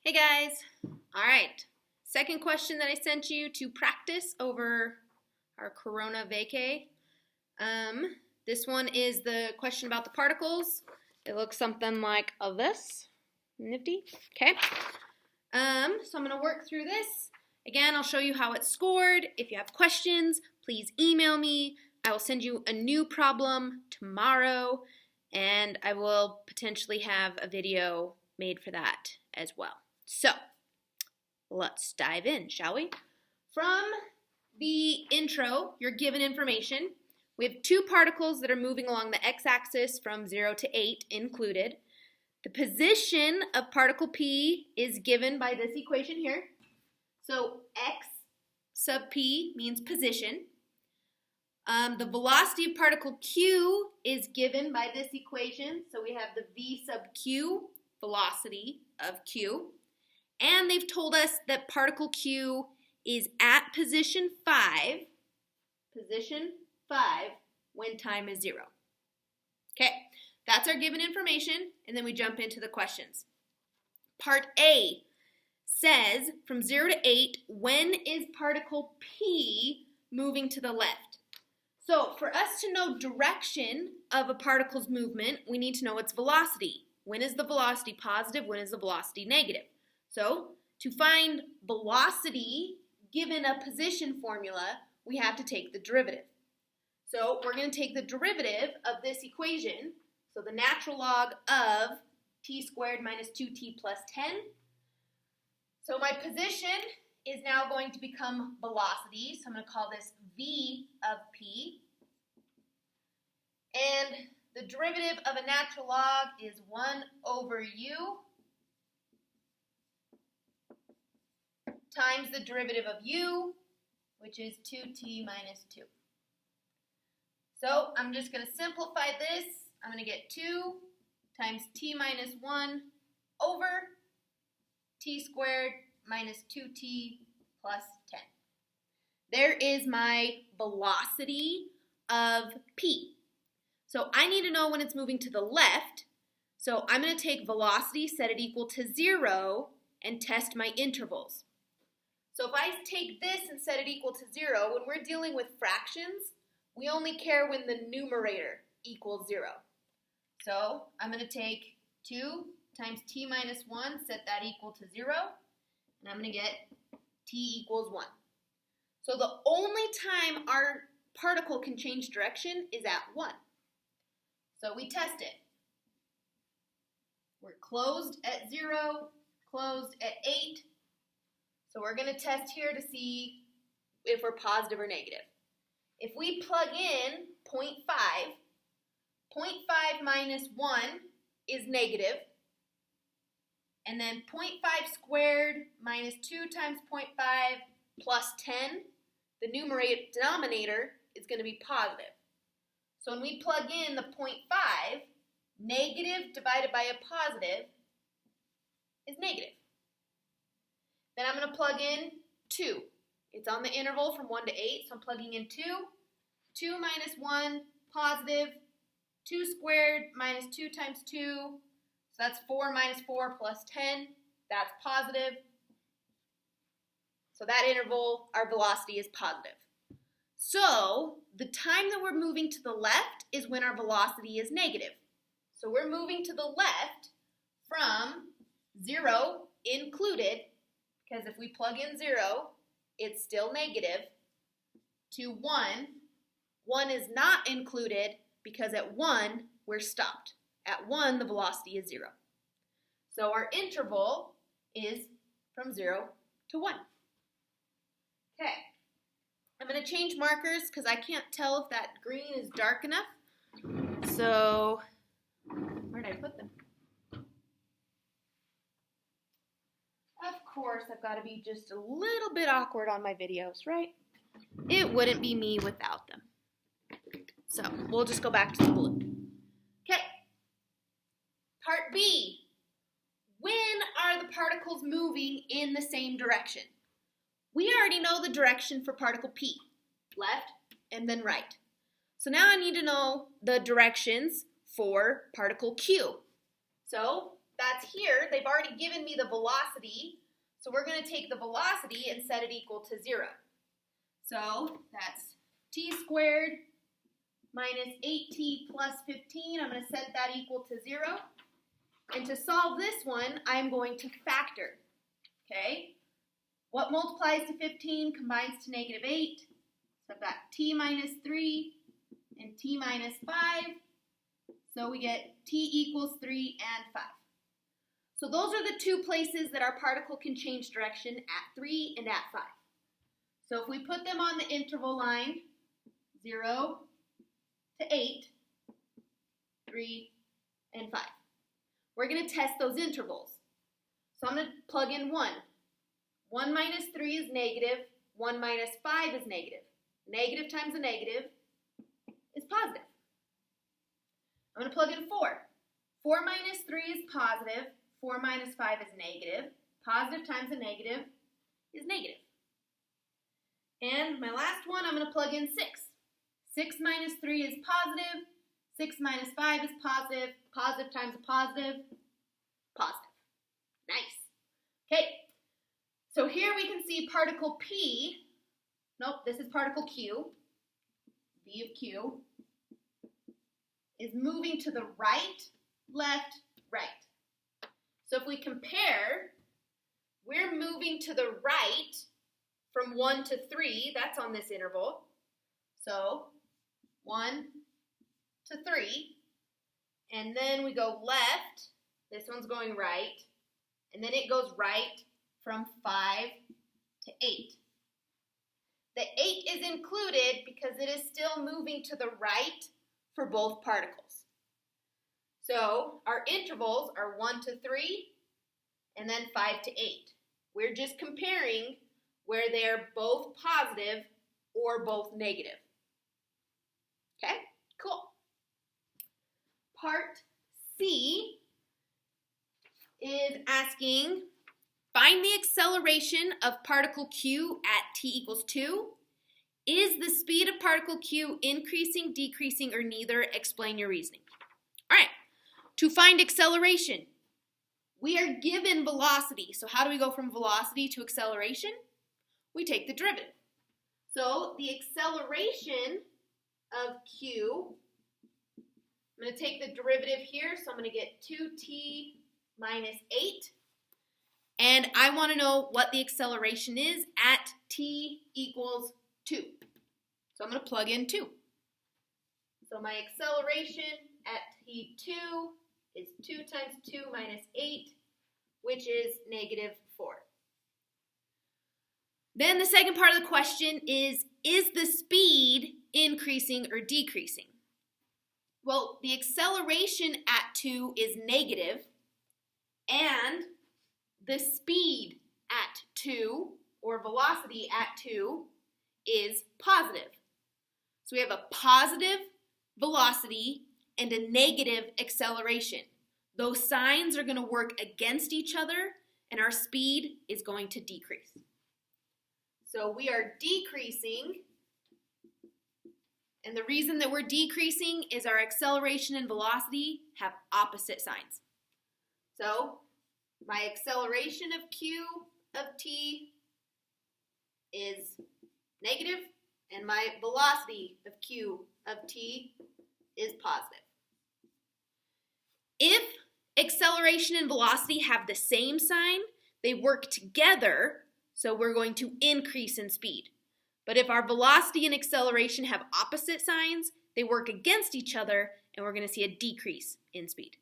Hey guys! Alright, second question that I sent you to practice over our Corona vacay. This one is the question about the particles. It looks something like this. Nifty. Okay. So I'm going to work through this. Again, I'll show you how it's scored. If you have questions, please email me. I will send you a new problem tomorrow, and I will potentially have a video made for that as well. So, let's dive in, shall we? From the intro, you're given information. We have two particles that are moving along the x-axis from 0 to 8 included. The position of particle P is given by this equation here. So, x sub P means position. The velocity of particle Q is given by this equation. So, we have the V sub Q, velocity of Q. And they've told us that particle Q is at position 5 when time is 0. Okay, that's our given information, and then we jump into the questions. Part A says from 0 to 8, when is particle P moving to the left? So for us to know direction of a particle's movement, we need to know its velocity. When is the velocity positive? When is the velocity negative? So, to find velocity given a position formula, we have to take the derivative. So, we're going to take the derivative of this equation, so the natural log of t squared minus 2t plus 10. So, my position is now going to become velocity, so I'm going to call this v of p. And the derivative of a natural log is 1 over u times the derivative of u, which is 2t minus 2. So I'm just going to simplify this. I'm going to get 2 times t minus 1 over t squared minus 2t plus 10. There is my velocity of p. So I need to know when it's moving to the left. So I'm going to take velocity, set it equal to 0, and test my intervals. So if I take this and set it equal to 0, when we're dealing with fractions, we only care when the numerator equals 0. So I'm going to take 2 times t minus 1, set that equal to 0, and I'm going to get t equals 1. So the only time our particle can change direction is at 1. So we test it. We're closed at 0, closed at 8. So we're going to test here to see if we're positive or negative. If we plug in 0.5, 0.5 minus 1 is negative. And then 0.5 squared minus 2 times 0.5 plus 10, the denominator is going to be positive. So when we plug in the 0.5, negative divided by a positive is negative. Then I'm going to plug in 2. It's on the interval from 1 to 8, so I'm plugging in 2. 2 minus 1, positive. 2 squared minus 2 times 2. So that's 4 minus 4 plus 10. That's positive. So that interval, our velocity is positive. So the time that we're moving to the left is when our velocity is negative. So we're moving to the left from 0 included, because if we plug in 0, it's still negative, to 1. 1 is not included because at 1, we're stopped. At 1, the velocity is 0. So our interval is from 0 to 1. Okay, I'm going to change markers because I can't tell if that green is dark enough. So, where did I put them? Of course, I've got to be just a little bit awkward on my videos, right? It wouldn't be me without them. So, we'll just go back to the blue. Okay. Part B. When are the particles moving in the same direction? We already know the direction for particle P. Left and then right. So now I need to know the directions for particle Q. So that's here, they've already given me the velocity, so we're going to take the velocity and set it equal to 0. So that's t squared minus 8t plus 15. I'm going to set that equal to 0. And to solve this one, I'm going to factor. Okay? What multiplies to 15 combines to negative 8. So I've got t minus 3 and t minus 5. So we get t equals 3 and 5. So those are the two places that our particle can change direction, at 3 and at 5. So if we put them on the interval line, 0 to 8, 3, and 5. We're going to test those intervals. So I'm going to plug in 1. 1 minus 3 is negative. 1 minus 5 is negative. Negative times a negative is positive. I'm going to plug in 4. 4 minus 3 is positive. 4 minus 5 is negative. Positive times a negative is negative. And my last one, I'm going to plug in 6. 6 minus 3 is positive. 6 minus 5 is positive. Positive times a positive, positive. Nice. Okay, so here we can see particle P. Nope, this is particle Q. V of Q is moving to the right, left, right. So if we compare, we're moving to the right from 1 to 3. That's on this interval. So 1 to 3. And then we go left. This one's going right. And then it goes right from 5 to 8. The 8 is included because it is still moving to the right for both particles. So our intervals are 1 to 3 and then 5 to 8. We're just comparing where they're both positive or both negative. Okay, cool. Part C is asking, find the acceleration of particle Q at t equals 2. Is the speed of particle Q increasing, decreasing, or neither? Explain your reasoning. All right, to find acceleration, we are given velocity. So how do we go from velocity to acceleration? We take the derivative. So the acceleration of Q, I'm going to take the derivative here, so I'm going to get 2t minus 8. And I want to know what the acceleration is at t equals 2. So I'm going to plug in 2. So my acceleration at t2 is 2 times 2 minus 8, which is negative 4. Then the second part of the question is the speed increasing or decreasing? Well, the acceleration at 2 is negative, and the speed at 2, or velocity at 2, is positive. So we have a positive velocity and a negative acceleration. Those signs are going to work against each other, and our speed is going to decrease. So we are decreasing, and the reason that we're decreasing is our acceleration and velocity have opposite signs. So my acceleration of Q of t is negative, and my velocity of Q of t is positive. If acceleration and velocity have the same sign, they work together, so we're going to increase in speed. But if our velocity and acceleration have opposite signs, they work against each other, and we're going to see a decrease in speed.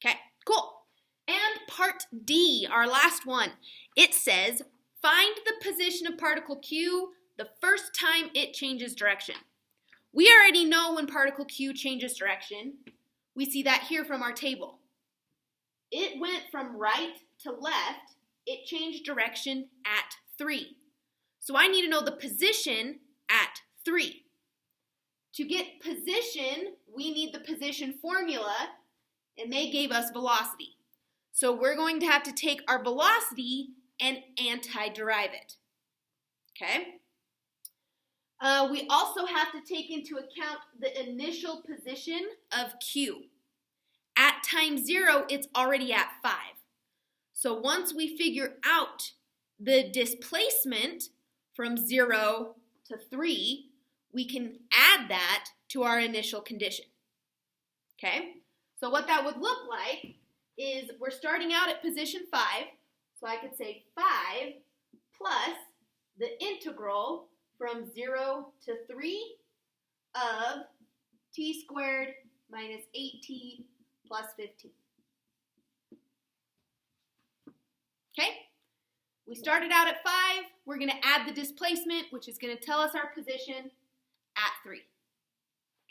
Okay, cool. And part D, our last one, it says, find the position of particle Q the first time it changes direction. We already know when particle Q changes direction. We see that here from our table. It went from right to left. It changed direction at 3. So I need to know the position at 3. To get position, we need the position formula, and they gave us velocity. So we're going to have to take our velocity and anti-derive it. Okay? We also have to take into account the initial position of Q. At time 0, it's already at 5. So once we figure out the displacement from 0 to 3, we can add that to our initial condition. Okay? So what that would look like is we're starting out at position 5. So I could say 5 plus the integral from 0 to 3 of t squared minus 8t plus 15. Okay? We started out at 5. We're going to add the displacement, which is going to tell us our position at 3.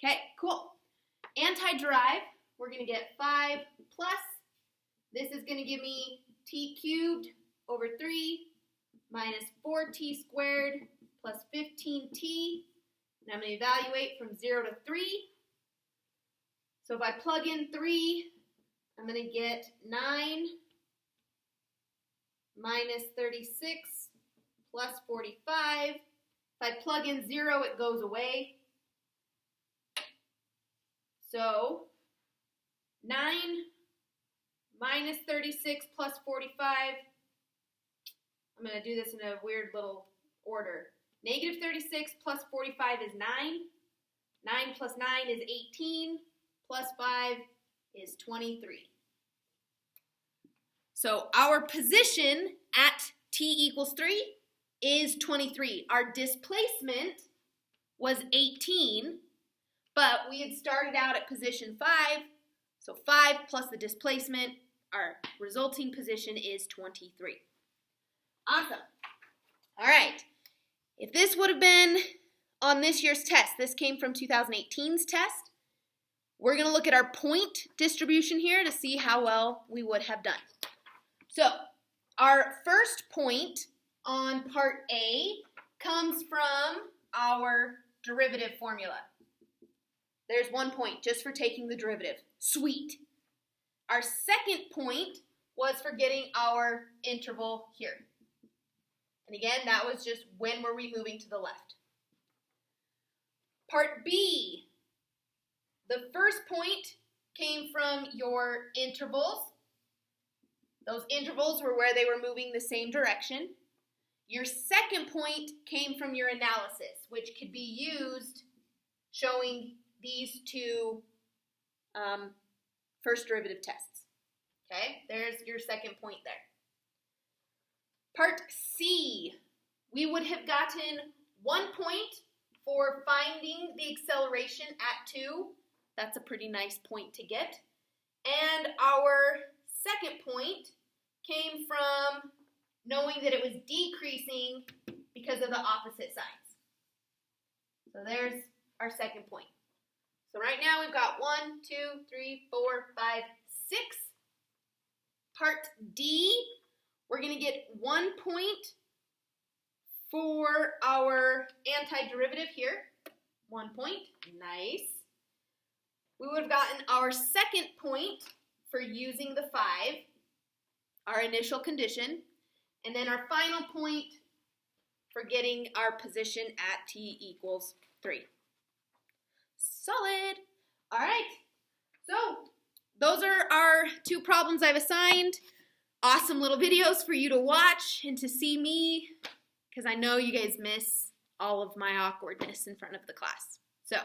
Okay, cool. Anti-derive, we're going to get 5 plus, this is going to give me t cubed over 3 minus 4t squared plus 15t. And I'm going to evaluate from 0 to 3. So if I plug in 3, I'm going to get 9 minus 36 plus 45. If I plug in 0, it goes away. So 9 minus 36 plus 45. I'm going to do this in a weird little order. Negative 36 plus 45 is 9. 9 plus 9 is 18. Plus 5 is 23. So our position at t equals 3 is 23. Our displacement was 18, but we had started out at position 5. So 5 plus the displacement, our resulting position is 23. Awesome. All right. If this would have been on this year's test, this came from 2018's test, we're going to look at our point distribution here to see how well we would have done. So our first point on part A comes from our derivative formula. There's 1 point just for taking the derivative. Sweet. Our second point was for getting our interval here. And again, that was just when were we moving to the left. Part B, the first point came from your intervals. Those intervals were where they were moving the same direction. Your second point came from your analysis, which could be used showing these two first derivative tests. Okay, there's your second point there. Part C, we would have gotten 1 point for finding the acceleration at 2. That's a pretty nice point to get. And our second point came from knowing that it was decreasing because of the opposite signs. So there's our second point. So right now we've got 1, 2, 3, 4, 5, 6. Part D, we're going to get 1 point for our antiderivative here. 1 point, nice. We would have gotten our second point for using the 5, our initial condition, and then our final point for getting our position at t equals 3. Solid. All right. So those are our 2 problems I've assigned. Awesome little videos for you to watch and to see me, because I know you guys miss all of my awkwardness in front of the class. So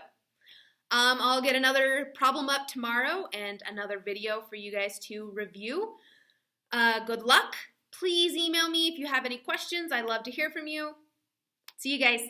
I'll get another problem up tomorrow and another video for you guys to review. Good luck. Please email me if you have any questions. I'd love to hear from you. See you guys.